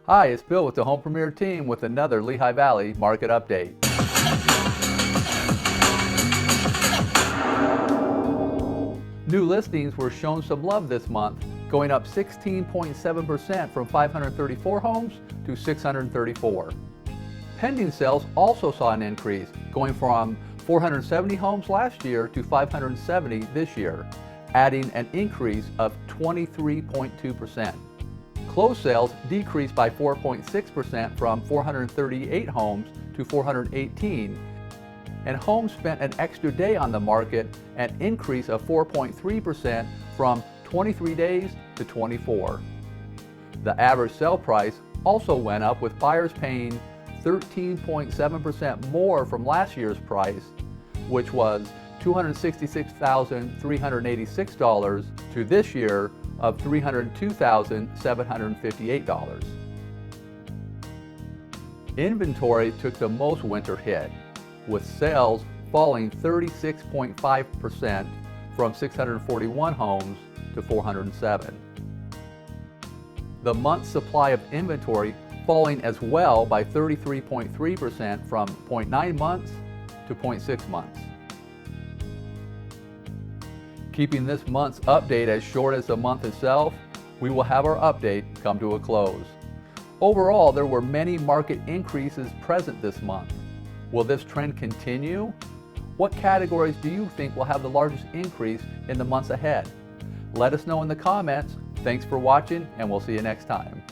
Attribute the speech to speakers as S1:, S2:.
S1: Hi, it's Bill with the Home Premier team with another Lehigh Valley market update. New listings were shown some love this month, going up 16.7% from 534 homes to 634. Pending sales also saw an increase, going from 470 homes last year to 570 this year, adding an increase of 23.2%. Closed sales decreased by 4.6% from 438 homes to 418, and homes spent an extra day on the market, an increase of 4.3% from 23 days to 24. The average sale price also went up, with buyers paying 13.7% more from last year's price, which was $266,386, to this year of $302,758. Inventory took the most winter hit, with sales falling 36.5% from 641 homes to 407. The month's supply of inventory falling as well by 33.3% from 0.9 months to 0.6 months. Keeping this month's update as short as the month itself, we will have our update come to a close. Overall, there were many market increases present this month. Will this trend continue? What categories do you think will have the largest increase in the months ahead? Let us know in the comments. Thanks for watching, and we'll see you next time.